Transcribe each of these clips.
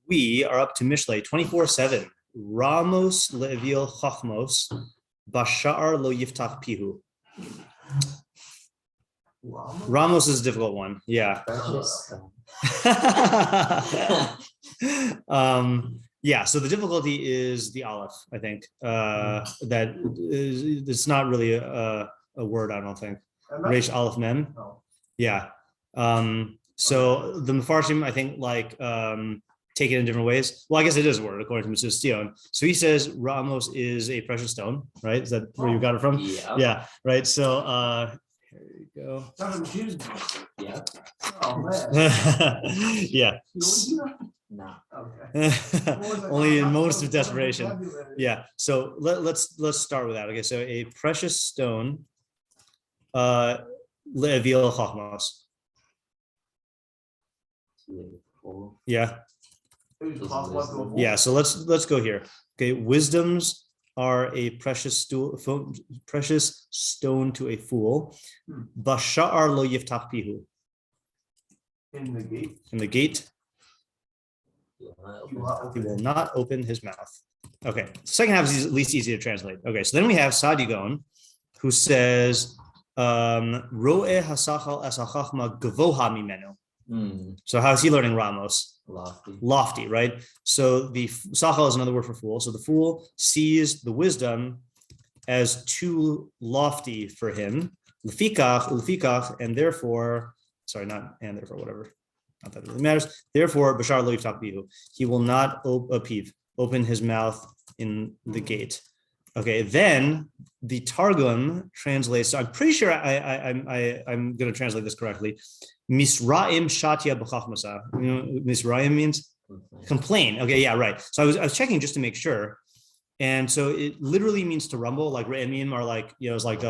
We are up to Mishlei 24/7. Ramos le'eveel chochmos, bashar lo yiftach pihu. Ramos is a difficult one. Yeah. Yeah. So the difficulty is the aleph, I think. That is, it's not really a word, I don't think. Reish aleph mem. Yeah. So the meforshim, I think, like take it in different ways. Well, I guess it is a word according to Mr. ציון. So he says Ramos is a precious stone, right? Is that where you got it from? Yeah. Yeah. Right. So here you go. Yeah. Oh, man. Yeah. No. Okay. Only in moments of desperation. Yeah. So let's start with that. Okay. So a precious stone, eveel chochmos. Yeah. Yeah. So let's go here. Okay. Wisdoms are a precious stone to a fool. Bashar lo yiftach pihu. In the gate. In the gate. He will not open his mouth. Okay. Second half is at least easy to translate. Okay. So then we have Sadigon, who says, Ro'eh hasachal es hachachma gavoha mimenu. So how is he learning Ramos? Lofty, right? So the sachal is another word for fool. So the fool sees the wisdom as too lofty for him. Lefikach, and therefore, whatever. Not that it really matters. Therefore, bashar lo yiftach bihu. He will not open his mouth in the gate. Okay, then the Targum translates. So I'm pretty sure I'm going to translate this correctly. Misraim shatia b'chachmasa. You know what Misraim means? Complain. Okay, yeah, right. So I was checking just to make sure, and so it literally means to rumble. Like re'emim are like it's like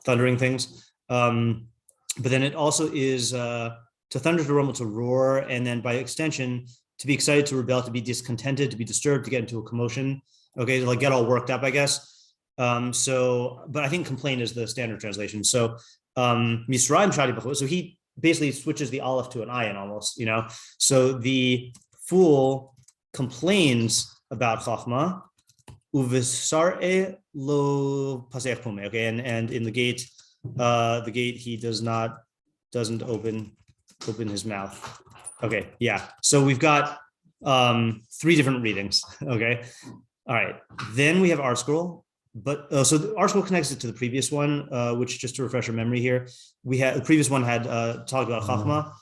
thundering things. But then it also is to thunder, to rumble, to roar, and then by extension to be excited, to rebel, to be discontented, to be disturbed, to get into a commotion. Okay, to like get all worked up, I guess. But I think complain is the standard translation. So Misraim shadi b'chol. So he basically switches the aleph to an ayin almost, So the fool complains about chochmah, uvisar'e lo pasech pome. Okay, and in the gate he doesn't open his mouth. Okay, yeah. So we've got 3 different readings. Okay. All right, then we have our scroll, but so the our scroll connects it to the previous one, which, just to refresh our memory here, the previous one had talked about chochmah.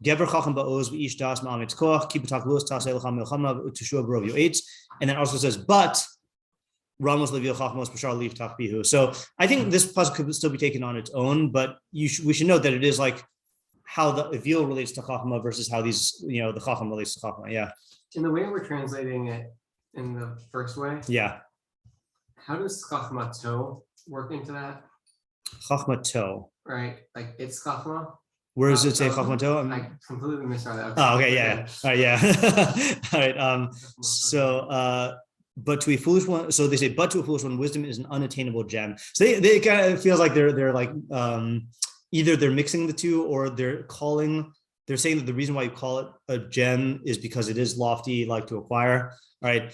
Gever chacham ba'oz v'ish das ma'amitz koach kibutak los tasei l'cham milchama t'shua b'rov yo'etz, and then also says, but Ramos le'viel chachmos b'shar liftach bihu. So I think this pasuk could still be taken on its own, but we should note that it is like how the eveel relates to chochmah versus how these the chacham relates to chochmah. Yeah. In the way we're translating it in the first way, yeah. How does chochmah to work into that? Chochmah to. Right, like it's chochmah. Where does it say chochmah to? I completely misread that. Oh, okay, yeah. All right, yeah. All right. So, but to a foolish one, so they say, but to a foolish one, wisdom is an unattainable gem. So they kind of feels like they're like either they're mixing the two, or they're saying that the reason why you call it a gem is because it is lofty, like to acquire. All right.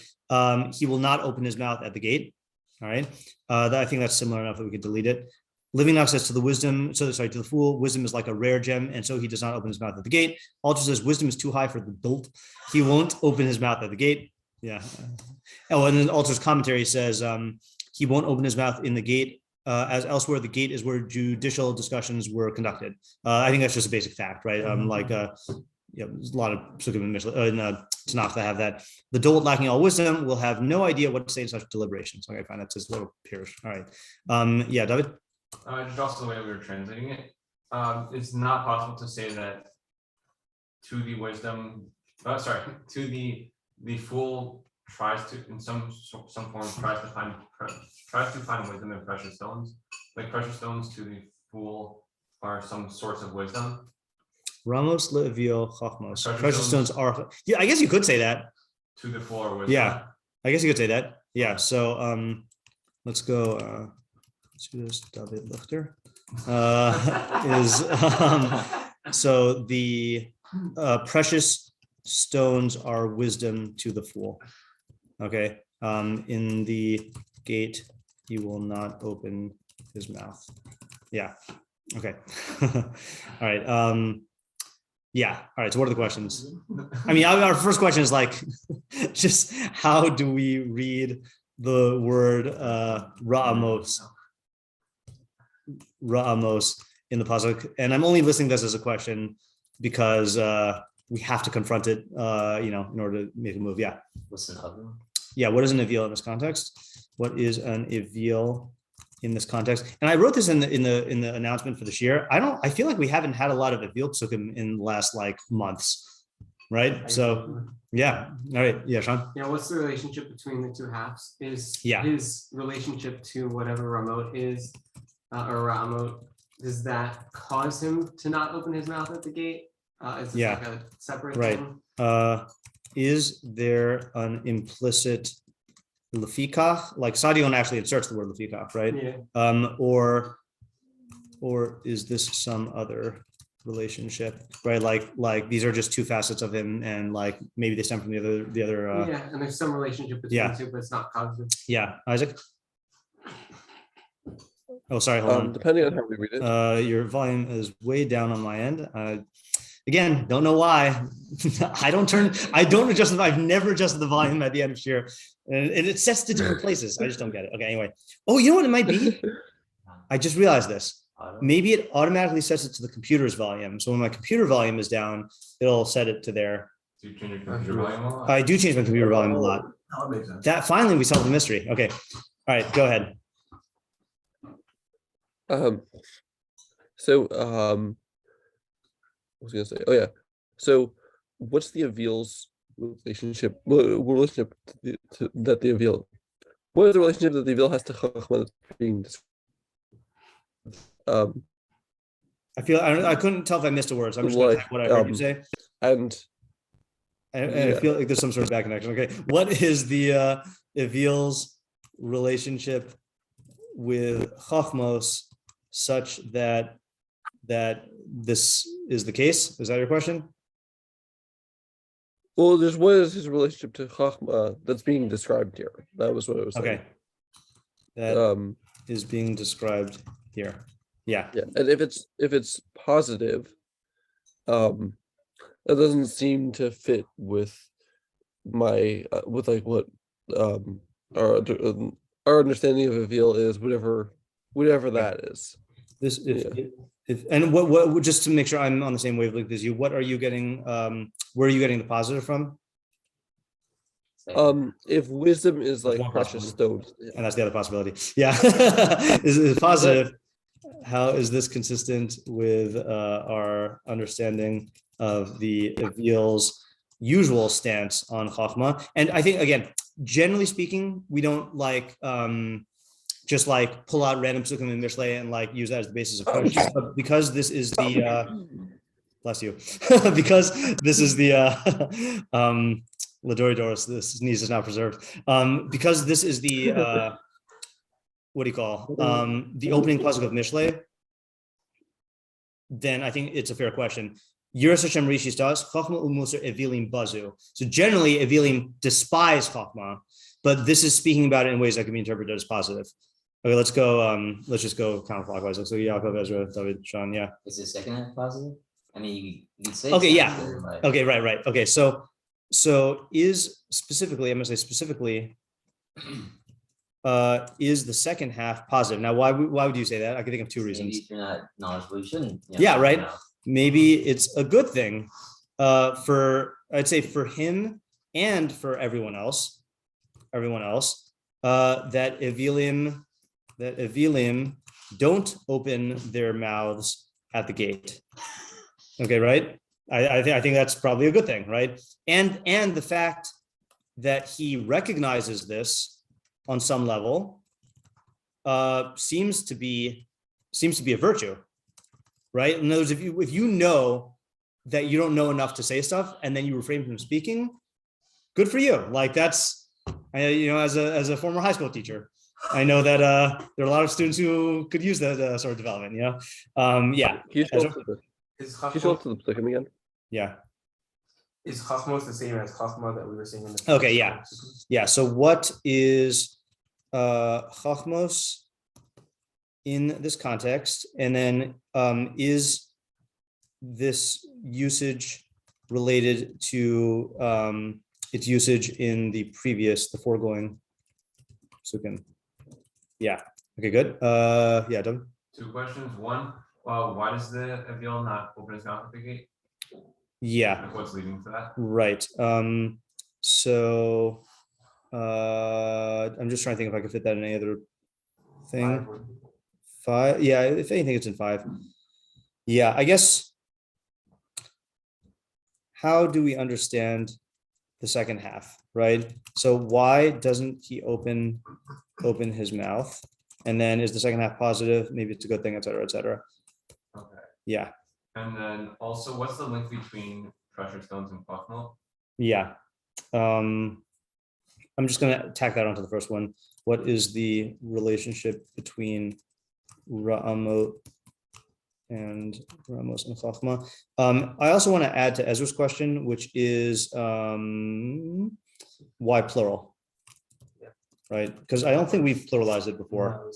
He will not open his mouth at the gate. All right. I think that's similar enough that we could delete it. Living Now says to the fool, wisdom is like a rare gem, and so he does not open his mouth at the gate. Alter says wisdom is too high for the dolt. He won't open his mouth at the gate. Yeah. Oh, and then Alter's commentary says he won't open his mouth in the gate. As elsewhere, the gate is where judicial discussions were conducted. I think that's just a basic fact, right? There's a lot of pasukim in Tanakh that have that. The dolt lacking all wisdom will have no idea what to say in such deliberations. Okay, fine, that's his little pirush. All right. Yeah, David? Just also the way we were translating it. It's not possible to say that to the fool tries to, in some form, tries to find wisdom in precious stones. Like precious stones to the fool are some source of wisdom. Ramos le'eveel chochmos. Precious stones are. Yeah, I guess you could say that. To the fool or wisdom. Yeah, I guess you could say that. Yeah. So let's go. Let's do this. David Lichter is so the precious stones are wisdom to the fool. Okay. In the gate, he will not open his mouth. Yeah. Okay. All right. Yeah. All right. So what are the questions? I mean, our first question is like, just how do we read the word ra'amos in the pasuk? And I'm only listing this as a question because we have to confront it, in order to make a move. Yeah. What's an oven? Yeah. What is an eveel in this context? What is an eveel in this context? And I wrote this in the announcement for the shiur. I feel like we haven't had a lot of eveel psukim in the last like months, right? So yeah. All right. Yeah, Sean. Yeah, what's the relationship between the two halves? Is Yeah. his relationship to whatever Ramot is, or Ramot, does that cause him to not open his mouth at the gate? Is this Yeah. like a separate Right. thing? Is there an implicit lefikach? Like Sadion actually inserts the word lefikach, right? Yeah. Or is this some other relationship, right? Like these are just two facets of him, and like maybe they stem from the other. Yeah, and there's some relationship between the two, but it's not causative. Yeah, Isaac. Oh, sorry. Hold on. Depending on how we read it. Your volume is way down on my end. Again, don't know why. I don't adjust I've never adjusted the volume at the end of shiur, and it sets to different places. I just don't get it. Okay, anyway. Oh, you know what it might be? I just realized this. Maybe it automatically sets it to the computer's volume. So when my computer volume is down, it'll set it to there. Do you change your computer volume a lot? I do change my computer volume a lot. Oh, that makes sense. That finally we solved the mystery. Okay. All right, go ahead. What was I gonna say? Oh yeah. So what's the eveel's relationship? Relationship that the eveel? What is the relationship that the eveel has to chochmah that's being I couldn't tell if I missed a word, so I'm just going to type what I heard you say. And I feel like there's some sort of back connection. Okay, what is the eveel's relationship with chochmos such that this is the case? Is that your question? Well, there's what is his relationship to chochmah that's being described here? That was what I was saying. Okay, that is being described here. Yeah. Yeah, and if it's positive, that doesn't seem to fit with my with like what our understanding of eveel is, whatever that is. This if and what just to make sure I'm on the same wavelength as you, what are you getting? Where are you getting the positive from? If wisdom is like One precious stones, And that's the other possibility. Yeah. is positive. How is this consistent with our understanding of the eveel's usual stance on chochmah? And I think, again, generally speaking, we don't like just like pull out random pasuk in Mishlei and like use that as the basis of questions. But because this is the bless you, because this is the Ladoridorus, this sneeze is not preserved. Because this is the what do you call the opening pasuk of Mishlei, then I think it's a fair question. Yiras Hashem Rishis does chochmah u'musar evilim bazu. So generally, evilim despise chochmah, but this is speaking about it in ways that can be interpreted as positive. Okay, let's go. Let's just go counterclockwise. So Yaakov, Ezra, David, Sean. Yeah. Is the second half positive? I mean, you could say. Okay. Yeah. Positive, but... Okay. Right. Okay. So is specifically, I'm going to say specifically, is the second half positive? Now, why would you say that? I can think of two reasons. Maybe if you're not knowledgeable, you shouldn't. Yeah. Right. Maybe it's a good thing I'd say for him and for everyone else, that evilim don't open their mouths at the gate. Okay, right? I think that's probably a good thing, right? And the fact that he recognizes this on some level seems to be a virtue, right? In other words, if you know that you don't know enough to say stuff and then you refrain from speaking, good for you. Like that's, as a former high school teacher, I know that there are a lot of students who could use that sort of development. Yeah. Can you show up to the second again? Yeah. Is chochmah the same as chochmah that we were seeing in the? Okay, yeah. Yeah. So what is chochmos in this context, and then is this usage related to its usage in the foregoing psukim? Yeah. Okay, good. Yeah, Doug. 2 questions. One, why does the eveel not open his mouth at the gate? Yeah. Like, what's leading to that? Right. So I'm just trying to think if I could fit that in any other thing. 5. Yeah, if anything, it's in 5. Yeah, I guess. How do we understand the second half, right? So why doesn't he open his mouth? And then is the second half positive? Maybe it's a good thing, et cetera, et cetera. Okay. Yeah. And then also, what's the link between pressure stones and chochmah? Yeah. I'm just gonna tack that onto the first one. What is the relationship between Ra'amot and Ramos and chochmah? I also want to add to Ezra's question, which is why plural? Right, because I don't think we've pluralized it before.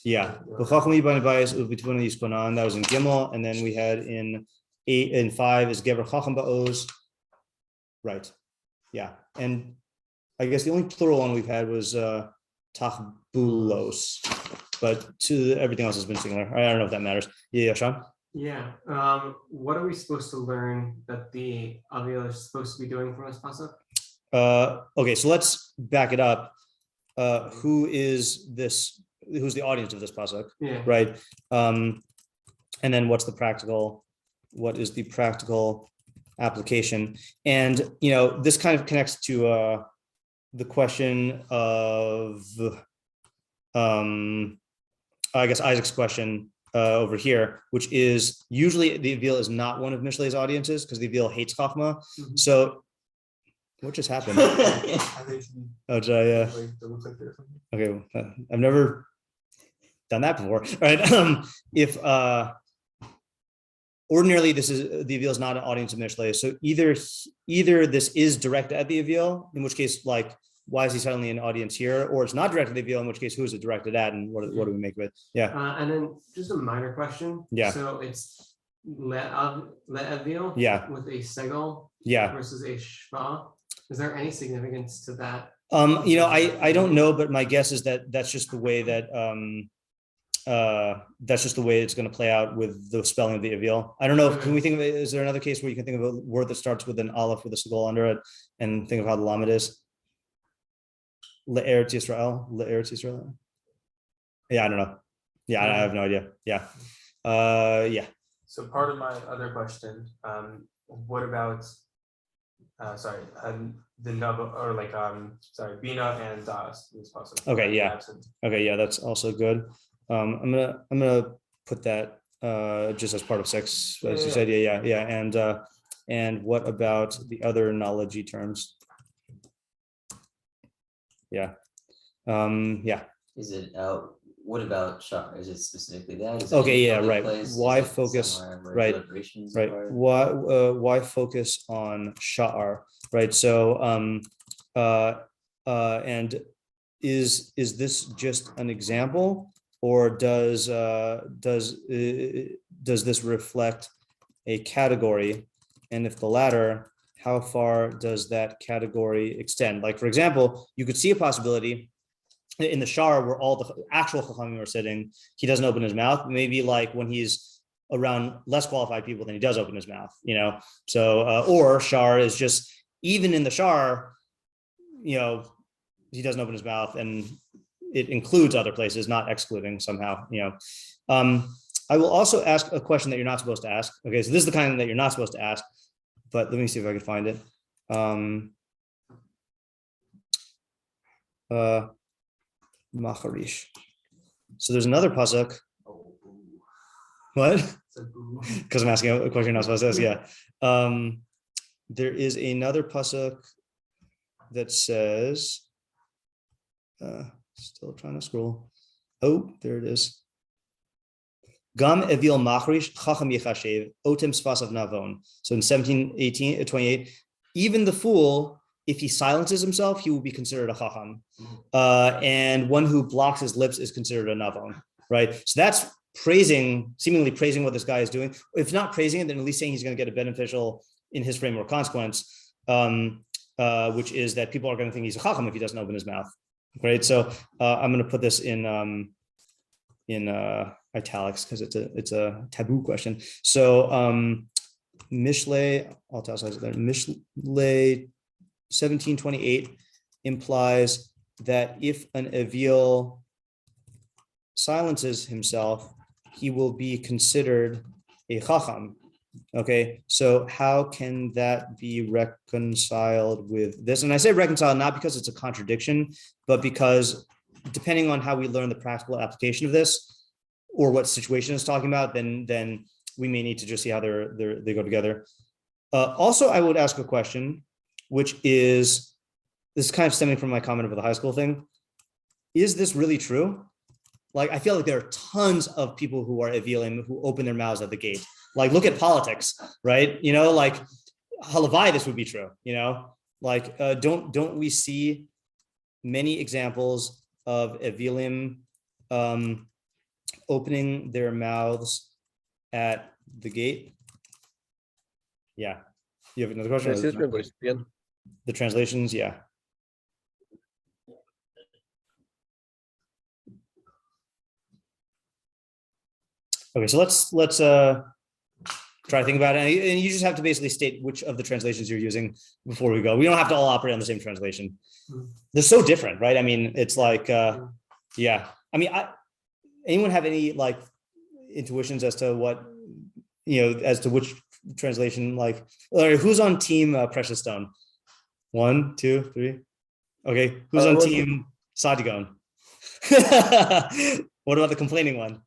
Yeah, that was in Gimel, and then we had in 8 and 5 is Gever Chacham Ba'oz. Right, yeah, and I guess the only plural one we've had was Tachbulos, but to everything else has been singular. I don't know if that matters. Yeah, Sean. Yeah. What are we supposed to learn that the eveel is supposed to be doing from this pasuk? Okay, so let's back it up. Who is this? Who's the audience of this pasuk? Yeah. Right. And then what is the practical application? And this kind of connects to the question of I guess Isaac's question over here, which is usually the eveel is not one of Mishlei's audiences because the eveel hates chochmah. Mhm. So what just happened? Oh, did I? Okay, I've never done that before. All right. If ordinarily the eveel is not an audience of Mishlei, so either this is directed at the eveel, in which case, like, why is he suddenly an audience here, or it's not directed at the eveel, in which case, who is it directed at, and what do we make of it? Yeah. And then just a minor question. Yeah. So it's eveel. Yeah. With a segel. Yeah. Versus a shva. Is there any significance to that? I don't know, but my guess is that that's just the way that it's going to play out with the spelling of the eveel. I don't know. Can we think of it? Is there another case where you can think of a word that starts with an aleph with a segol under it, and think of how the lamed is? Le'eretz Yisrael. Yeah, I don't know. Yeah, I have no idea. Yeah. Yeah. So part of my other question, what about the nub, or like bina and das is possible. Okay, yeah. Okay, yeah, that's also good. I'm gonna put that just as part of 6, as you said. Yeah. And what about the other knowledge-y terms? Yeah. Yeah. Is it what about shiur? Is it specifically that? Is it Okay, any yeah, other right. place? Why Is it focus? somewhere where Right, deliberation is right. required? Why focus on shiur? Right. So and is this just an example, or does this reflect a category? And if the latter, how far does that category extend? Like, for example, you could see a possibility in the shiur where all the actual chachamim are sitting, he doesn't open his mouth. Maybe like when he's around less qualified people, then he does open his mouth, So, or shiur is just, even in the shiur, he doesn't open his mouth, and it includes other places, not excluding somehow, I will also ask a question that you're not supposed to ask. Okay, so this is the kind that you're not supposed to ask, but let me see if I can find it. Macharish. So there's another pasuk. What? Because I'm asking a question you're not supposed to ask. Yeah. There is another pasuk that says, still trying to scroll. Oh, there it is. Gam eveel machrish chacham yechashev otem sfasav navon. So in 28, even the fool, if he silences himself, he will be considered a chacham. And one who blocks his lips is considered a navon, right? So that's seemingly praising what this guy is doing. If not praising it, then at least saying he's going to get a beneficial in his framework consequence, which is that people are going to think he's a chacham if he doesn't open his mouth, right? So I'm going to put this in italics because it's a taboo question. So Mishlei, I'll tell you there. Mishlei 1728 implies that if an eveel silences himself, he will be considered a chacham. Okay, so how can that be reconciled with this? And I say reconciled not because it's a contradiction, but because depending on how we learn the practical application of this, or what situation is talking about, then we may need to just see how they go together. Also, I would ask a question, which is, this is kind of stemming from my comment about the high school thing. Is this really true? Like, I feel like there are tons of people who are eveelim who open their mouths at the gate. Like, look at politics, right? You know, like, halavai, this would be true, you know? Like, don't we see many examples of eveelim opening their mouths at the gate? Yeah. You have another question? The translations, yeah. Okay, so let's try to think about it. And you just have to basically state which of the translations you're using before we go. We don't have to all operate on the same translation. They're so different, right? I mean, it's like, yeah. I mean, anyone have any like intuitions as to what, you know, as to which translation, like, or who's on team Precious Stone? 1, 2, 3. Okay, who's on team Sadigon? What about the complaining one?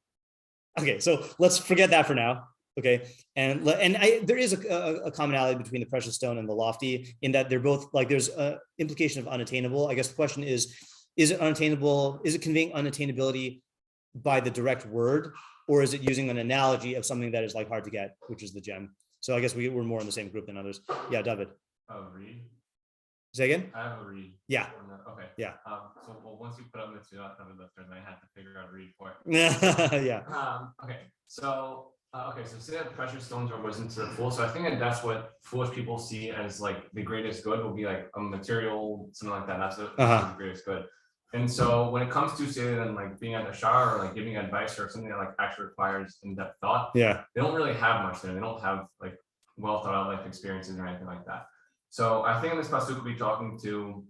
Okay, so let's forget that for now. Okay, and there is a commonality between the Precious Stone and the Lofty in that they're both like, there's an implication of unattainable. I guess the question is it unattainable? Is it conveying unattainability by the direct word, or is it using an analogy of something that is like hard to get, which is the gem? So I guess we're more in the same group than others. Yeah, David. Read. Say again? I have a read. Yeah. Okay. Yeah. So once you put up מצודת, I had to figure out a read for it. Yeah. Okay. So so say that precious stones are wisdom to the fool. So I think that that's what foolish people see as like the greatest good will be like a material, something like that. That's the greatest good. And so when it comes to say then like being at a shiur or like giving advice or something that like actually requires in-depth thought, Yeah. they don't really have much there. They don't have like well thought out life experiences or anything like that. So I think in this pasuk we'll be talking to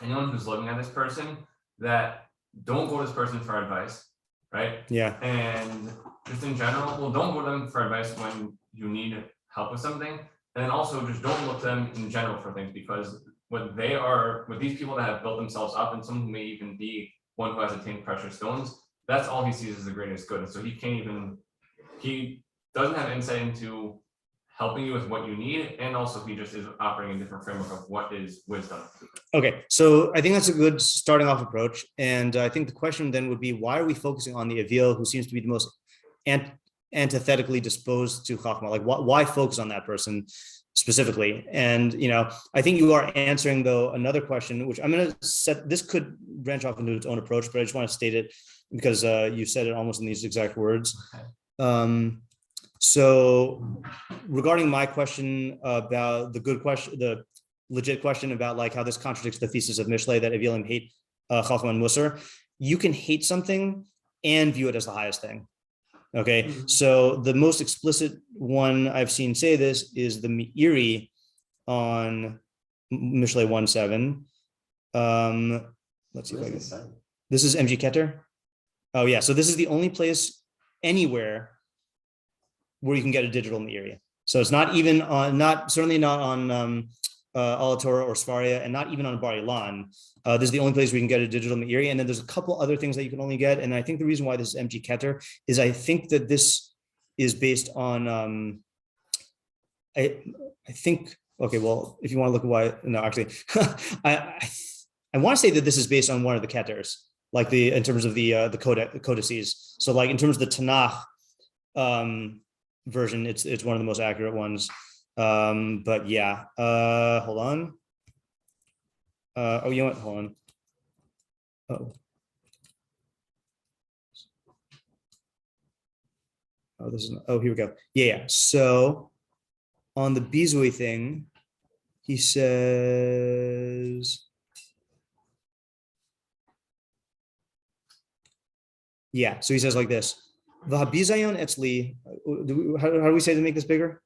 anyone who's looking at this person that don't go to this person for advice, right? Yeah. And just in general, well, don't go to them for advice when you need help with something. And then also just don't look to them in general for things, because what these people that have built themselves up, and someone who may even be one who has attained precious stones, that's all he sees as the greatest good. And so he doesn't have insight into helping you with what you need, and also he just is operating a different framework of what is wisdom. Okay, so I think that's a good starting off approach. And I think the question then would be, why are we focusing on the eveel who seems to be the most antithetically disposed to chochmah? Like, why focus on that person specifically? And, you know, I think you are answering, though, another question, which I'm going to set, this could branch off into its own approach, but I just want to state it because you said it almost in these exact words. Okay. So regarding my question about the legit question about like how this contradicts the thesis of Mishlei that eveelim hate chochmah and musar, you can hate something and view it as the highest thing. Okay, so the most explicit one I've seen say this is the Meiri on Mishlei 1:7. Let's see if I can. This is MG Keter. Oh yeah, so this is the only place anywhere where you can get a digital Meiri. So it's not even on, certainly not on Alatorah or Svaria, and not even on Bar Ilan. This is the only place where you can get a digital Meiri. And then there's a couple other things that you can only get. And I think the reason why this is MG Keter is I think that this is based on, I think, okay, well, if you want to look at why, no, actually, I want to say that this is based on one of the Keters, like in terms of the codices. So like in terms of the Tanakh, version, it's one of the most accurate ones. But yeah, hold on. Oh, you know what? Hold on. Oh, this is, here we go. Yeah. So on the Bizui thing, he says, yeah. So he says like this. V'habizayon etzli. How do we say to make this bigger?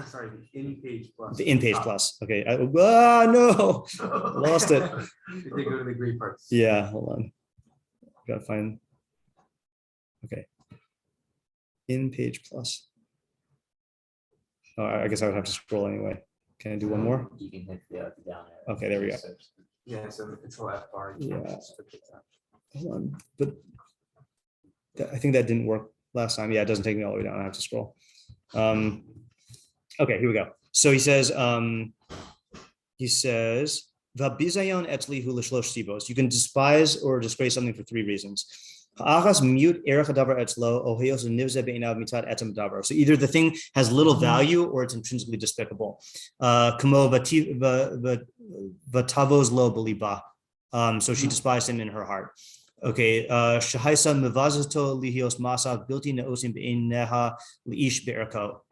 Sorry, the in page plus. The in page plus. Okay. No, lost it. They go to the green parts. Yeah. Hold on. Gotta find. Okay. In page plus. Oh, I guess I would have to scroll anyway. Can I do one more? You can hit the down arrow. Okay, there we go. Yeah, so the control F bar. You Yeah. can switch it up. Hold on, but I think that didn't work last time. Yeah, it doesn't take me all the way down. I have to scroll. Okay, here we go. So he says, "V'bizayon etzli hu l'shlosh sibos." You can despise or disgrace something for 3 reasons. So either the thing has little value or it's intrinsically despicable. So she despised him in her heart. Okay. I think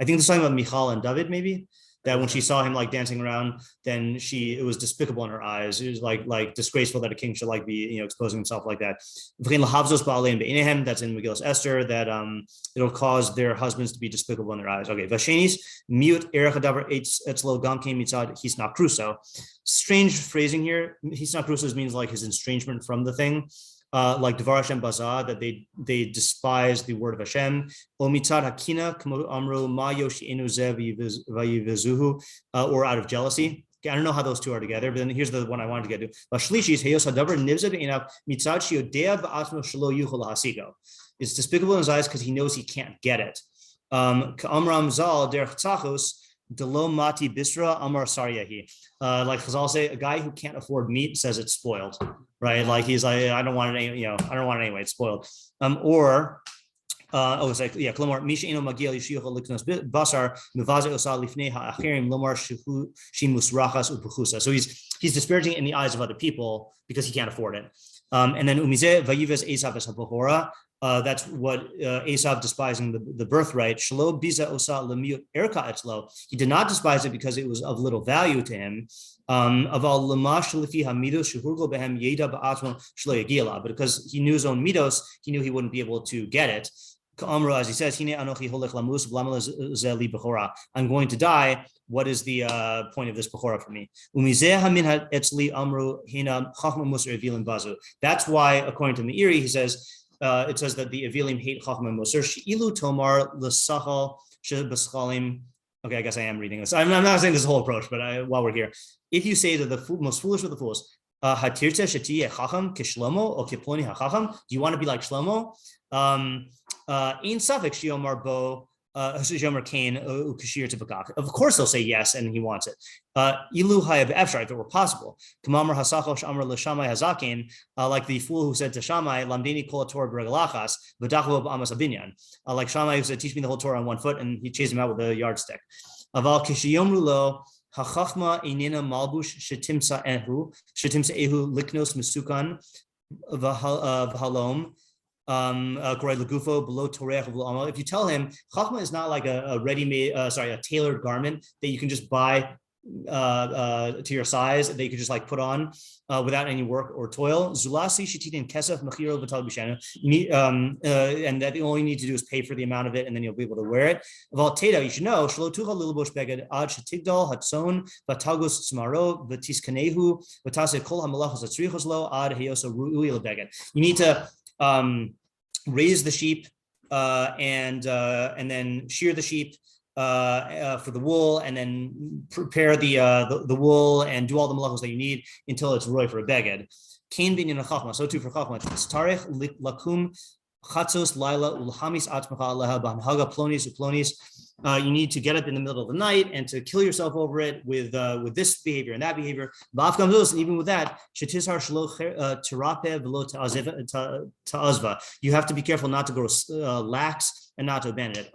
this is talking about Michal and David, maybe. That when she saw him like dancing around, then it was despicable in her eyes. It was like disgraceful that a king should like be, exposing himself like that. That's in Megillah Esther, that it'll cause their husbands to be despicable in their eyes. Okay, Vashenis, mute erechadavar etzlo gamke mitzad hisna cruso. Strange phrasing here. Hisna cruso means like his estrangement from the thing. Like Devar Hashem Bazah, that they despise the word of Hashem. Omitzad Hakina, Kamo Amru Ma Yoshinu Zev Vayivezuhu, or out of jealousy. Okay, I don't know how those two are together, but then here's the one I wanted to get to. It's despicable in his eyes because he knows he can't get it. Ka'amram Zal Derech Tzachos. Delo mati bisra amar saryahi. Like Chazal say, a guy who can't afford meat says it's spoiled, right? Like he's like, I don't want it, I don't want it anyway. It's spoiled. It's like, yeah, Klomar Misha Ino Magiel Yishiach Liknos Basar Mivaze Osa Lifnei HaAchirim Lomar Shimus Rachas Upuchusa. So he's disparaging in the eyes of other people because he can't afford it. And then Umize Vayives Esav es Habahora. That's what Esav despising the birthright. Shelo biza osa lemiut erka etzlo. He did not despise it because it was of little value to him. Aval lamash lefi hamidos shehurgo behem yeda ba'atmo shlo yagila. But because he knew his own midos, he knew he wouldn't be able to get it. Ka'amro, as he says, Hine anochi holech lamus v'lamel zeli bechora. I'm going to die. What is the point of this bechora for me? Umizeh hamin etzli amru hina chochmah musar evilim bazu. That's why, according to Meiri, he says. It says that the evilim hate chochmah musar. Ilu tomar l'sachal shebeschalim. Okay, I guess I am reading this. I'm not saying this whole approach, but while we're here, if you say to the most foolish of the fools, hatirte shetiye chacham kishlomo or kiploni hachacham, do you want to be like Shlomo? In safek shiomar bo. Of course they'll say yes, and he wants it. Ilu hayab efshar, if it were possible. Kamamar hasachos amar l'shamai hazakin, like the fool who said to Shammai, "Lamdeni kol Torah b'regalachas v'dachu b'amas abinyan." Like Shammai who said, "Teach me the whole Torah on one foot," and he chased him out with a yardstick. Aval kishiyomru lo hachachma einena malbush shetimsa ehu liknos mesukan v'halom. If you tell him chochmah is not like a ready-made, a tailored garment that you can just buy to your size, that you can just like put on without any work or toil. Zulasi shetitin kesef mechiro v'tal b'shanu, and that all you need to do is pay for the amount of it, and then you'll be able to wear it. Aval teda, you should know shelo tucha lilbosh beged ad shetigdal hatzon v'tagos smaro v'tiskanehu v'tase kol hamalachos atzrichos lo ad heyosa ru'ui lebeged. You need to raise the sheep and then shear the sheep for the wool, and then prepare the wool and do all the malachos that you need until it's roy for a beged. Kain binyan chachma. So too for chachma. Starich lakum chatzos laila ulhamis atmacha leha b'hanhaga plonis uplonis. you need to get up in the middle of the night and to kill yourself over it with this behavior and that behavior. And even with that, you have to be careful not to grow lax and not to abandon it.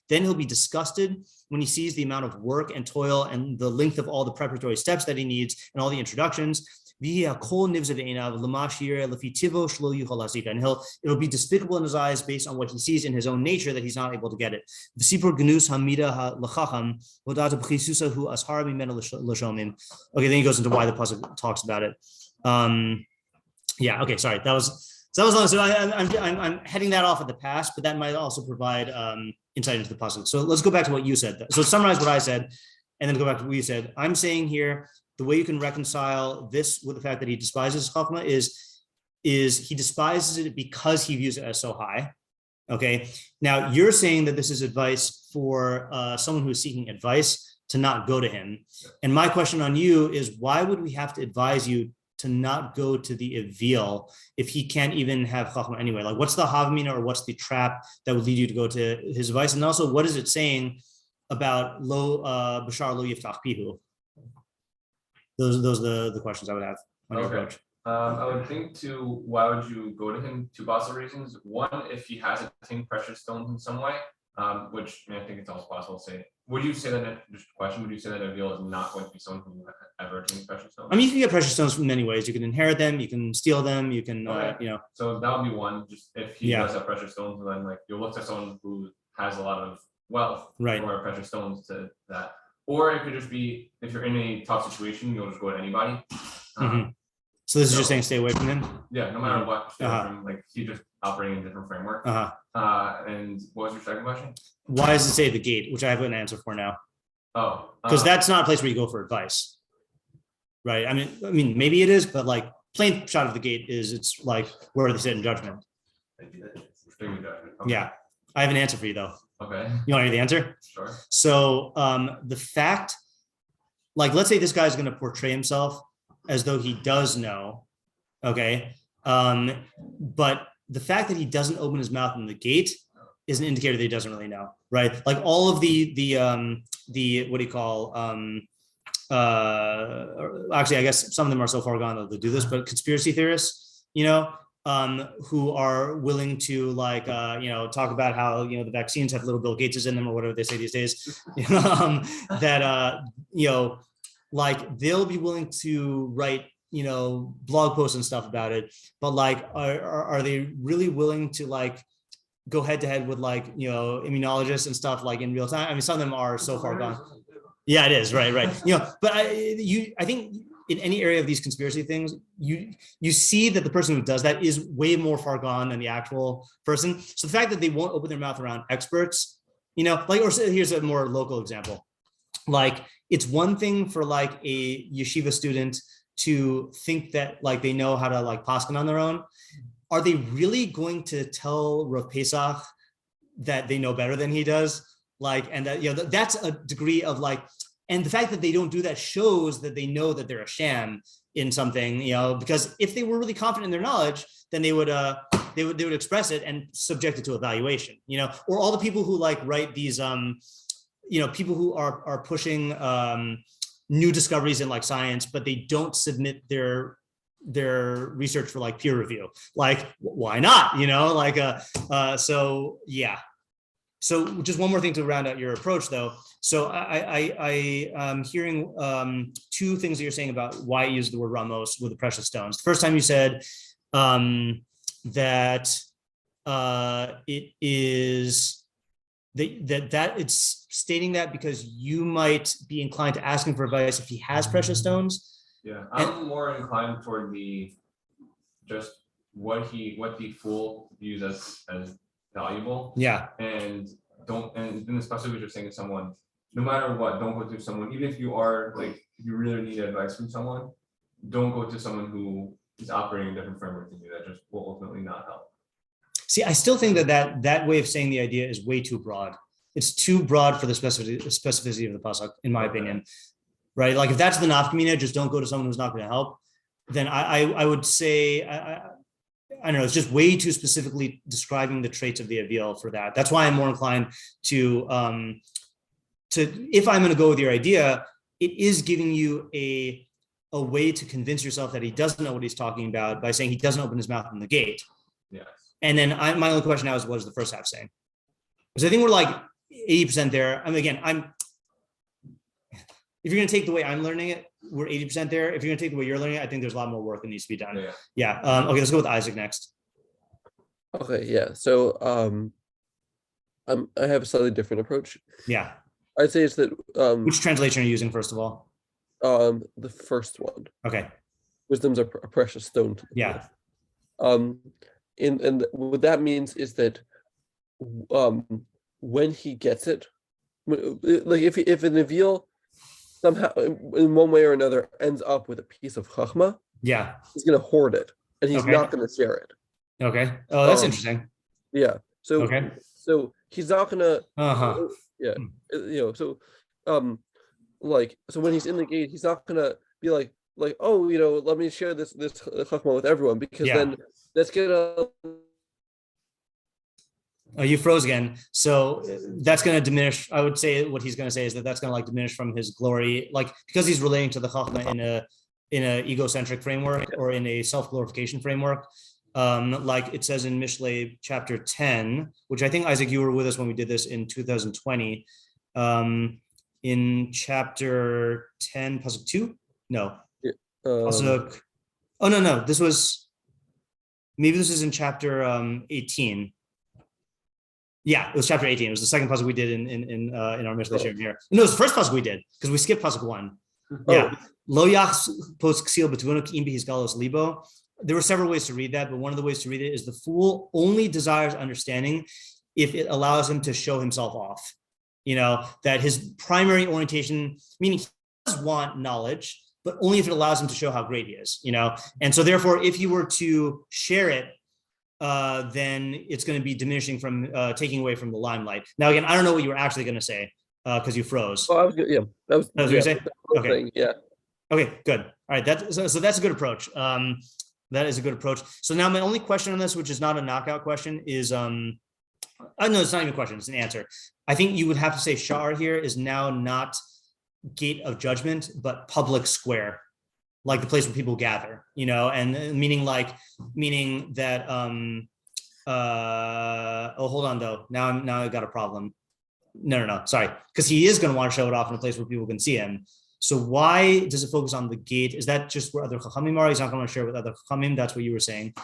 Then he'll be disgusted when he sees the amount of work and toil and the length of all the preparatory steps that he needs and all the introductions. And it'll be despicable in his eyes based on what he sees in his own nature that he's not able to get it. Okay, then he goes into why the pasuk talks about it. Okay, sorry, that was long. So I'm heading that off at the past, but that might also provide insight into the pasuk. So let's go back to what you said. So summarize what I said, and then go back to what you said. I'm saying here, the way you can reconcile this with the fact that he despises chochmah is he despises it because he views it as so high. Okay. Now you're saying that this is advice for someone who's seeking advice to not go to him. And my question on you is, why would we have to advise you to not go to the eveel if he can't even have chochmah anyway? Like, what's the havmina or what's the trap that would lead you to go to his advice? And also, what is it saying about lo bashar lo yiftach pihu? Those are the questions I would have on your approach. I would think why would you go to him? Two possible reasons. One, if he has attained precious stones in some way, which I think it's also possible to say. Would you say that, just a question, would you say that eveel is not going to be someone who ever attains precious stones? I mean, you can get precious stones from many ways. You can inherit them, you can steal them, you can, So that would be one, just if he does have precious stones, then like you'll look to someone who has a lot of wealth or precious stones to that. Or it could just be, if you're in a tough situation, you'll just go to anybody. So this is just saying stay away from him? Yeah, no matter what, from, like he's just operating in a different framework. And what was your second question? Why does it say the gate, which I have an answer for now? Oh, because that's not a place where you go for advice, right? I mean, maybe it is, but like plain shot of the gate is it's like where they sit in judgment. Yeah, I have an answer for you though. Okay. You want to hear the answer? Sure. So the fact, like, let's say this guy is going to portray himself as though he does know, okay? But the fact that he doesn't open his mouth in the gate is an indicator that he doesn't really know, right? Like all of the what do you call, actually, I guess some of them are so far gone that they'll do this, but conspiracy theorists, who are willing to like, talk about how, the vaccines have little Bill Gateses in them or whatever they say these days, like they'll be willing to write, blog posts and stuff about it, but like, are they really willing to like go head to head with like, immunologists and stuff like in real time? I mean, some of them are so far gone. Yeah, it is. Right. But I think in any area of these conspiracy things, you see that the person who does that is way more far gone than the actual person. So the fact that they won't open their mouth around experts, or here's a more local example. Like, it's one thing for like a yeshiva student to think that like they know how to like paskin on their own. Are they really going to tell Rav Pesach that they know better than he does? Like, and that, that's a degree of like, and the fact that they don't do that shows that they know that they're a sham in something, because if they were really confident in their knowledge, then they would express it and subject it to evaluation, or all the people who like write these, people who are pushing new discoveries in like science, but they don't submit their research for like peer review. Like, why not? So yeah. So just one more thing to round out your approach though. So I am hearing two things that you're saying about why you use the word ramos with the precious stones. The first time you said that it is that it's stating that because you might be inclined to ask him for advice if he has precious stones. Yeah, I'm more inclined toward just what the fool views as valuable. Yeah. And in this pasuk you're saying to someone, no matter what, don't go to someone, even if you are like, you really need advice from someone, don't go to someone who is operating a different framework than you. That just will ultimately not help. See, I still think that way of saying the idea is way too broad. It's too broad for the specificity of the pasuk, in my opinion. Right? Like, if that's the nafkamina, just don't go to someone who's not going to help. Then I would say, I don't know, it's just way too specifically describing the traits of the eveel for that. That's why I'm more inclined to if I'm going to go with your idea, it is giving you a way to convince yourself that he doesn't know what he's talking about by saying he doesn't open his mouth in the gate. Yes. And then my only question now is, what is the first half saying? Because I think we're like 80% there. I mean, again, if you're going to take the way I'm learning it, we're 80% there. If you're going to take the way you're learning it, I think there's a lot more work that needs to be done. Yeah. Okay, let's go with Isaac next. Okay, yeah. So I have a slightly different approach. Yeah. I'd say it's that Which translation are you using first of all? the first one. Okay. Wisdom's a precious stone to the Yeah. earth. And what that means is that when he gets it, like if an eveel somehow in one way or another ends up with a piece of chochmah, Yeah. he's gonna hoard it and he's Okay. not gonna share it. Okay. Oh, that's Um, interesting. Yeah. So Okay. so he's not gonna Uh-huh. yeah. So so when he's in the gate, he's not gonna be like, oh, let me share this chochmah with everyone, because Yeah. then that's gonna Oh, you froze again. So that's going to diminish. I would say what he's going to say is that that's going to like diminish from his glory, like because he's relating to the chochmah in a egocentric framework or in a self-glorification framework. Like it says in Mishlei chapter 10, which I think, Isaac, you were with us when we did this in 2020. In chapter 10, pasuk 2? No. Pasuk. Oh, no. This is in chapter 18. Yeah, it was chapter 18. It was the second pasuk we did in our Mishlei shiur here. No, it was the first pasuk we did because we skipped pasuk 1. Yeah. Lo yachs post ksil betuvunuk im bihizgalos libo. There were several ways to read that, but one of the ways to read it is the fool only desires understanding if it allows him to show himself off. That his primary orientation, meaning he does want knowledge, but only if it allows him to show how great he is, And so therefore, if you were to share it, then it's going to be diminishing from taking away from the limelight. Now, again, I don't know what you were actually going to say because you froze. Oh, I was good. Yeah, that was what you say? Okay. Thing, yeah. Okay, good. All right. So that's a good approach. That is a good approach. So now my only question on this, which is not a knockout question, is no, it's not even a question. It's an answer. I think you would have to say shiur here is now not gate of judgment, but public square, like the place where people gather, and meaning that, hold on though. Now I got a problem. No, sorry. Because he is going to want to show it off in a place where people can see him. So why does it focus on the gate? Is that just where other chachamim are? He's not going to share with other chachamim. That's what you were saying.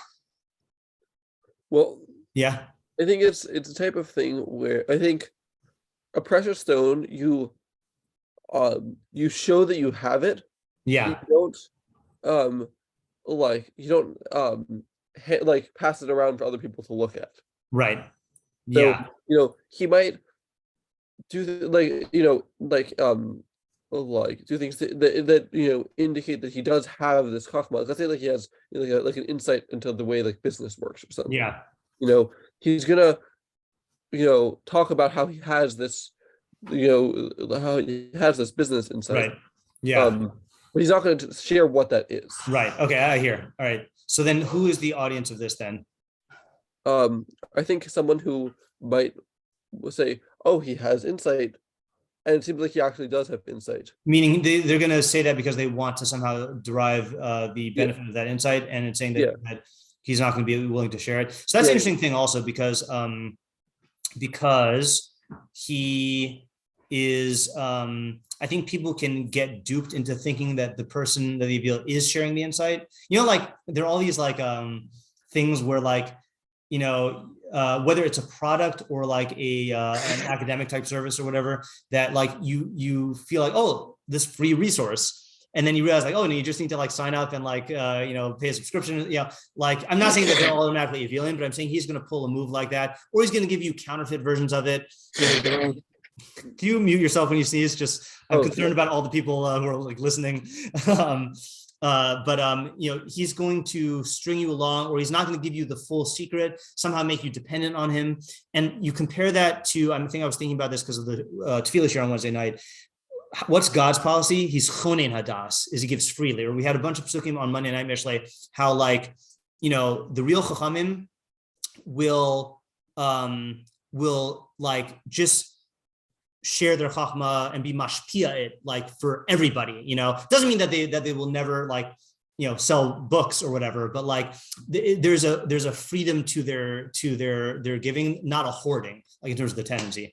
Well, yeah, I think it's a type of thing where I think a precious stone, you show that you have it. Yeah. You don't pass it around for other people to look at. Right. So, Yeah. He might do do things that indicate that he does have this chochmah. Let's say he has like an insight into the way business works or something. Yeah. He's gonna talk about how he has this business insight. Right. Yeah. But he's not going to share what that is. Right. Okay. I hear. All right. So then who is the audience of this then? I think someone who might say, oh, he has insight. And it seems like he actually does have insight. Meaning they're going to say that because they want to somehow derive the benefit of that insight. And it's saying that he's not going to be willing to share it. So that's an interesting thing also because he is, I think people can get duped into thinking that the person that the eveel is sharing the insight. There are all these things where whether it's a product or an academic type service or whatever, that you feel like, oh, this free resource. And then you realize no, you just need to sign up and pay a subscription. I'm not saying that they're all automatically evelian, but I'm saying he's going to pull a move like that, or he's going to give you counterfeit versions of it. Can you mute yourself when you sneeze? I'm concerned about all the people who are listening. He's going to string you along, or he's not going to give you the full secret, somehow make you dependent on him. And you compare that to, I was thinking about this because of the tefillah shiur on Wednesday night. What's God's policy? He's chonein hadas, is he gives freely. Or we had a bunch of pasukim on Monday night Mishlei, how the real chachamim will like just share their chochmah and be mashpia it like for everybody. Doesn't mean that they will never like sell books or whatever, but like there's a freedom to their giving, not a hoarding, like in terms of the tendency.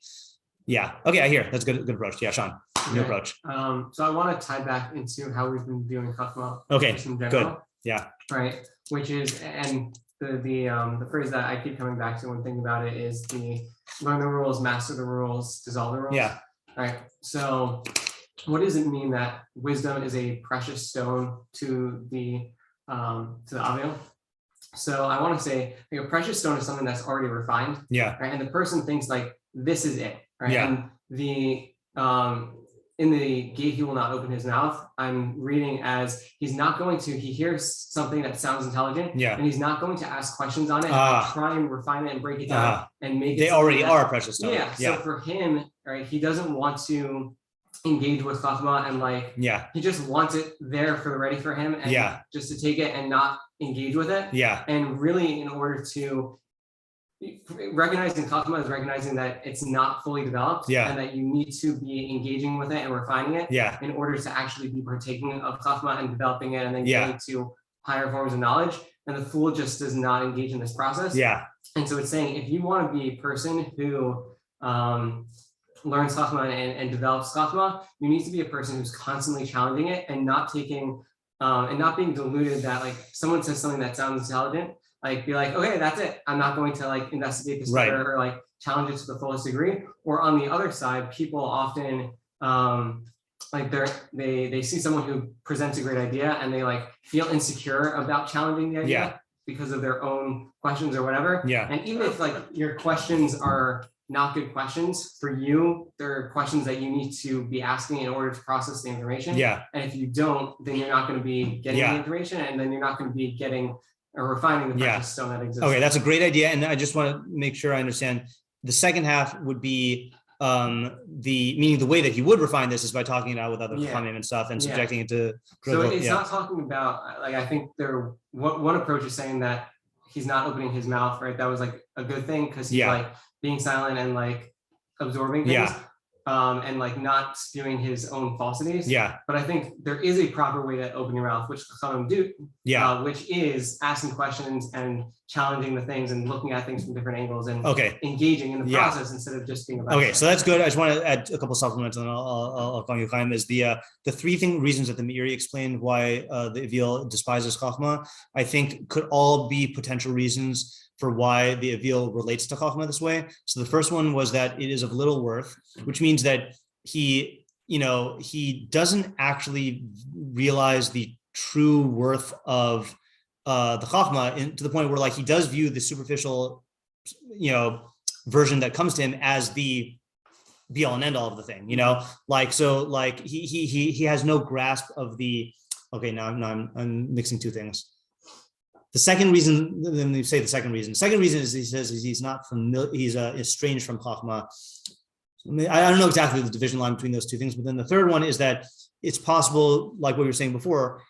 Yeah. Okay, I hear that's good approach. Yeah, Sean, new approach. So I want to tie back into how we've been viewing chochmah. Okay, in general, good. Yeah. Right. Which is, and the phrase that I keep coming back to when thinking about it is the learn the rules, master the rules, dissolve the rules. Yeah. All right. So what does it mean that wisdom is a precious stone to the eveel? So I want to say like a precious stone is something that's already refined. Yeah. Right. And the person thinks like this is it. Right. Yeah. And the in the gate he will not open his mouth, I'm reading as he's not going to, he hears something that sounds intelligent, Yeah. and he's not going to ask questions on it, and try and refine it and break it down and make it. They already are precious stone. Yeah. So for him, right, he doesn't want to engage with chochmah and like, he just wants it there for ready for him, and just to take it and not engage with it. Yeah. And really, in order to recognizing chochmah is recognizing that it's not fully developed, and that you need to be engaging with it and refining it, in order to actually be partaking of chochmah and developing it and then getting to higher forms of knowledge. And the fool just does not engage in this process. Yeah. And so it's saying if you want to be a person who learns chochmah and develops chochmah, you need to be a person who's constantly challenging it and not taking and not being deluded that like someone says something that sounds intelligent, like be like, okay, that's it. I'm not going to like investigate this further or like challenge it to the fullest degree. Or on the other side, people often like they see someone who presents a great idea and they like feel insecure about challenging the idea because of their own questions or whatever. Yeah. And even if like your questions are not good questions for you, they're questions that you need to be asking in order to process the information. Yeah. And if you don't, then you're not going to be getting the information, and then you're not going to be getting or refining the precious stone that exists. Okay, that's a great idea. And I just want to make sure I understand. The second half would be meaning the way that he would refine this is by talking it out with other chachamim and stuff and subjecting it to so it's not talking about like, I think one approach is saying that he's not opening his mouth, right? That was like a good thing because he's like being silent and like absorbing things. And like not spewing his own falsities. Yeah. But I think there is a proper way to open your mouth, which chachamim do. Yeah. Which is asking questions and challenging the things and looking at things from different angles and engaging in the process instead of just being about. Okay, so that's good. I just want to add a couple supplements and I'll call you Chaim. Is the three reasons that the Meiri explained why the eveel despises chochmah, I think could all be potential reasons for why the eveel relates to chochmah this way. So the first one was that it is of little worth, which means that he doesn't actually realize the true worth of the chochmah to the point where like he does view the superficial, version that comes to him as the be all and end all of the thing, he has no grasp of the. Okay, now I'm mixing two things. The second reason, then you say the second reason. Second reason is he says he's not familiar, he's estranged from chochmah. I don't know exactly the division line between those two things, but then the third one is that it's possible, like what you were saying before,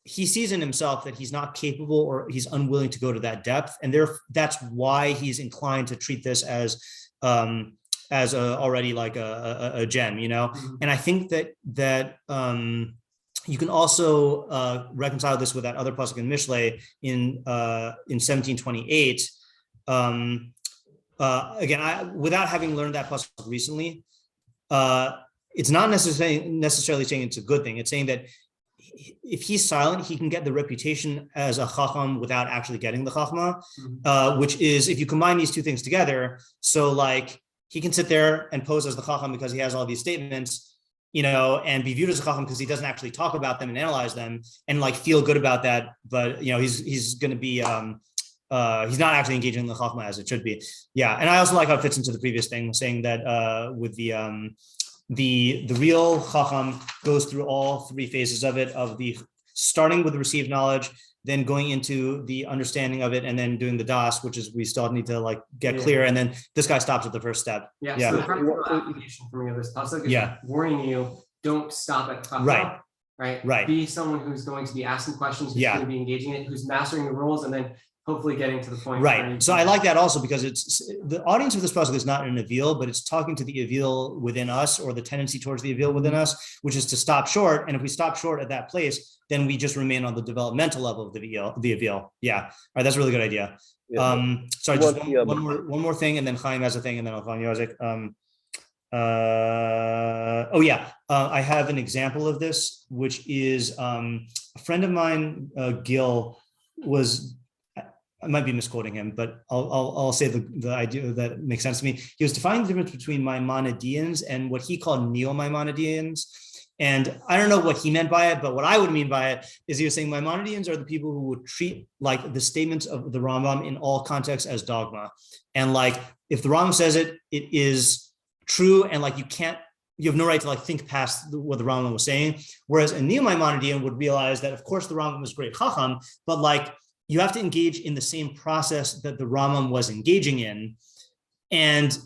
he sees in himself that he's not capable or he's unwilling to go to that depth, and that's why he's inclined to treat this as already like a gem, And I think that you can also reconcile this with that other pasuk in Mishlei in 1728. Again, without having learned that pasuk recently, it's not necessarily saying it's a good thing. It's saying that if he's silent, he can get the reputation as a chacham without actually getting the chochmah, which is, if you combine these two things together, so like he can sit there and pose as the chacham because he has all these statements, and be viewed as a chacham because he doesn't actually talk about them and analyze them and like feel good about that. But he's going to be he's not actually engaging in the chochmah as it should be. Yeah, and I also like how it fits into the previous thing, saying that with the real chacham goes through all three phases of it, of the starting with the received knowledge, then going into the understanding of it, and then doing the das, which is we still need to like get clear. And then this guy stops at the first step. So the practical application for me of this pasuk is warning you, don't stop at chochmah. right? Right. Be someone who's going to be asking questions, who's Yeah. going to be engaging it, who's mastering the rules, and then hopefully getting to the point. Right. So I like that also because it's the audience of this pasuk is not an eveel, but it's talking to the eveel within us, or the tendency towards the eveel within us, which is to stop short. And if we stop short at that place, then we just remain on the developmental level of the eveel. Yeah. All right. That's a really good idea. Yeah. Sorry, just one more thing, and then Chaim has a thing, and then I'll find Yozik. I have an example of this, which is a friend of mine, Gil, was. I might be misquoting him, but I'll say the idea that makes sense to me. He was defining the difference between Maimonideans and what he called neo-Maimonideans. And I don't know what he meant by it, but what I would mean by it is he was saying Maimonideans are the people who would treat like the statements of the Rambam in all contexts as dogma. And like, if the Rambam says it, it is true. And like, you have no right to like think past what the Rambam was saying. Whereas a neo-Maimonidean would realize that of course the Rambam was great chacham, but like, you have to engage in the same process that the Rambam was engaging in. And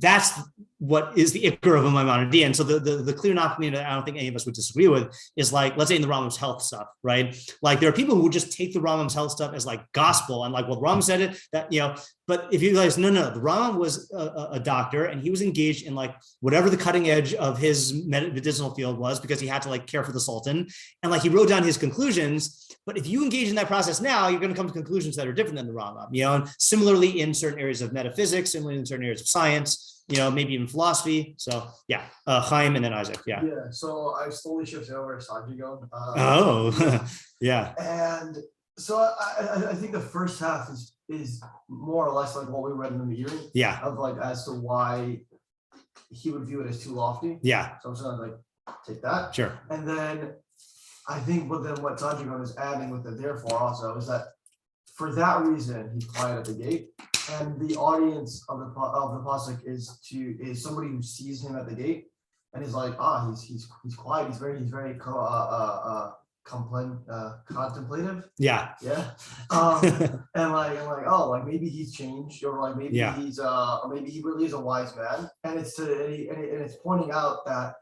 that's what is the ikar of a Maimonidean. So the clear nafkamina that I don't think any of us would disagree with is like, let's say in the Rambam's health stuff, right? Like there are people who would just take the Rambam's health stuff as like gospel and like, well, Rambam said it, that, you know, but if you realize, no, the Rambam was a doctor and he was engaged in like whatever the cutting edge of his medicinal field was, because he had to like care for the Sultan. And like he wrote down his conclusions, but if you engage in that process now, you're going to come to conclusions that are different than the Rambam, you know, and similarly in certain areas of metaphysics, similarly in certain areas of science, you know, maybe even philosophy. So yeah, Chaim and then Isaac. Yeah. Yeah. So I slowly shifted over to Sajigo. Yeah. And so I think the first half is more or less like what we read in the Meiri. Yeah. Of like as to why he would view it as too lofty. Yeah. So I'm just gonna like take that. Sure. And then I think what Sajigo is adding with it therefore also is that for that reason he's quiet at the gate. And the audience of the pasuk is somebody who sees him at the gate and is like, he's quiet, he's very contemplative. Yeah. And like maybe he's changed, or like maybe he's or maybe he really is a wise man. And it's pointing out that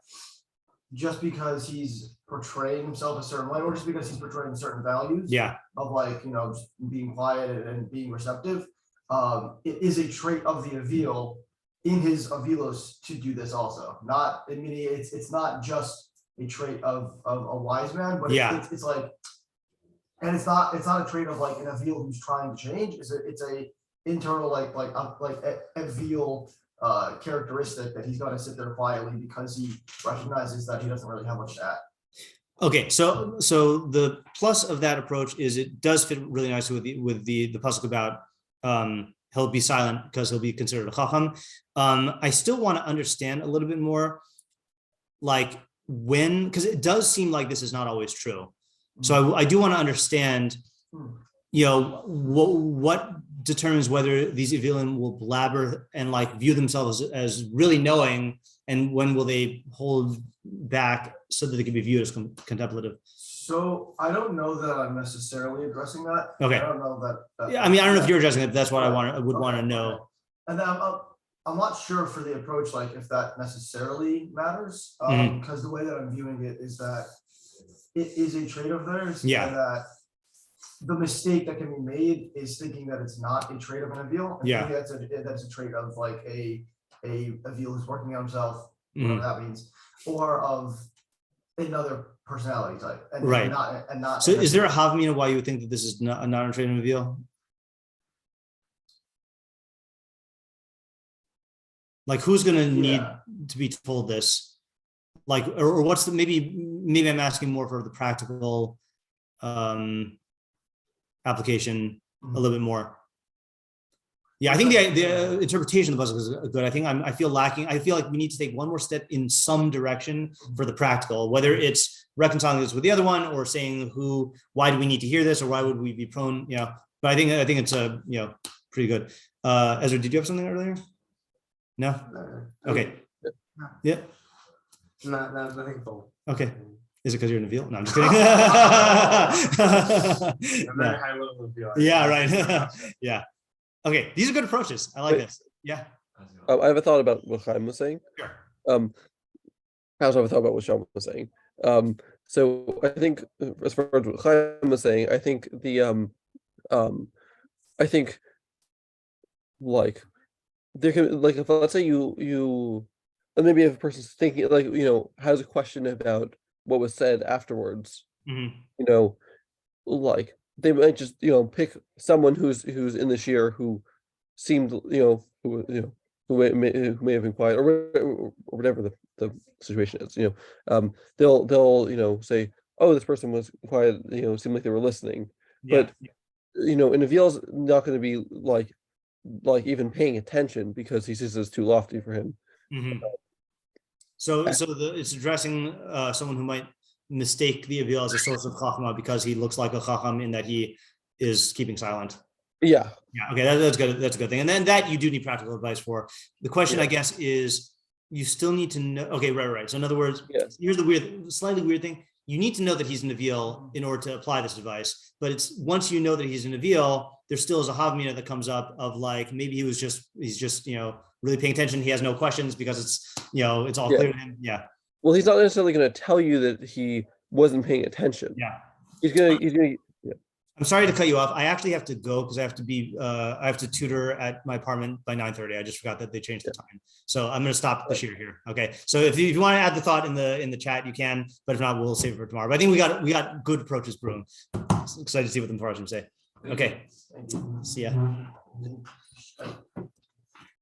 just because he's portraying himself a certain way, or just because he's portraying certain values of like, you know, just being quiet and being receptive. It is a trait of the eveel in his avelos to do this also. It's not just a trait of a wise man, but it's like, and it's not a trait of like an eveel who's trying to change. It's a internal like eveel characteristic that he's going to sit there quietly because he recognizes that he doesn't really have much to add. Okay, so the plus of that approach is it does fit really nicely with the pasuk about he'll be silent because he'll be considered a chacham. I still want to understand a little bit more, like because it does seem like this is not always true. So I do want to understand, you know, what determines whether these evilim will blabber and like view themselves as really knowing, and when will they hold back so that they can be viewed as contemplative. So I don't know that I'm necessarily addressing that. Okay. I don't know that. Yeah, I mean, I don't know if you're addressing it, but that's what I would want to know. And then I'm not sure for the approach, like if that necessarily matters, because the way that I'm viewing it is that it is a trait of theirs. Yeah. And that the mistake that can be made is thinking that it's not a trait of an eveel. And Yeah. that's a trait of like a eveel who's working on himself, whatever that means, or of another personality type. And right. And not. So is there a havmina why you would think that this is not a trait of evil? Like who's going to need to be told this? Like, or what's the, maybe I'm asking more for the practical application a little bit more. Yeah, I think the interpretation of the pasuk is good. I feel lacking. I feel like we need to take one more step in some direction for the practical, whether it's reconciling this with the other one or saying why do we need to hear this, or why would we be prone, you know, but I think it's pretty good. Ezra, did you have something earlier? No? Okay. Yeah. Nothing full. Okay. Is it because you're in a veal? No, I'm just kidding. I'm very high level of VR. Yeah, right. Yeah. Okay, these are good approaches. I like this. Yeah. I have a thought about what Chaim was saying. Sure. I also thought about what Sean was saying. So I think as far as what Chaim was saying, I think I think like there can like if let's say you and maybe if a person's thinking like has a question about what was said afterwards, like they might just pick someone who's in the shiur who seemed who may have been quiet or whatever the situation is. They'll say, oh, this person was quiet, seemed like they were listening, but an eveel's not going to be like even paying attention because he says it's too lofty for him. So it's addressing someone who might mistake the eveel as a source of chochmah because he looks like a chacham in that he is keeping silent. Yeah. Okay, that's good. That's a good thing. And then that you do need practical advice for. The question, I guess, is you still need to know. Okay, right. So in other words, here's the slightly weird thing. You need to know that he's an eveel in order to apply this advice. But it's once you know that he's an eveel, there still is a havmina that comes up of like maybe he's just really paying attention. He has no questions because it's it's all clear to him. Yeah. Well, he's not necessarily going to tell you that he wasn't paying attention. Yeah. He's gonna. I'm sorry to cut you off. I actually have to go because I have to tutor at my apartment by 9:30. I just forgot that they changed the time. So I'm going to stop the shiur here. Okay. So if you want to add the thought in the chat, you can, but if not, we'll save it for tomorrow. But I think we got good approaches, Broom. Excited to see what the meforshim say. Okay. See ya.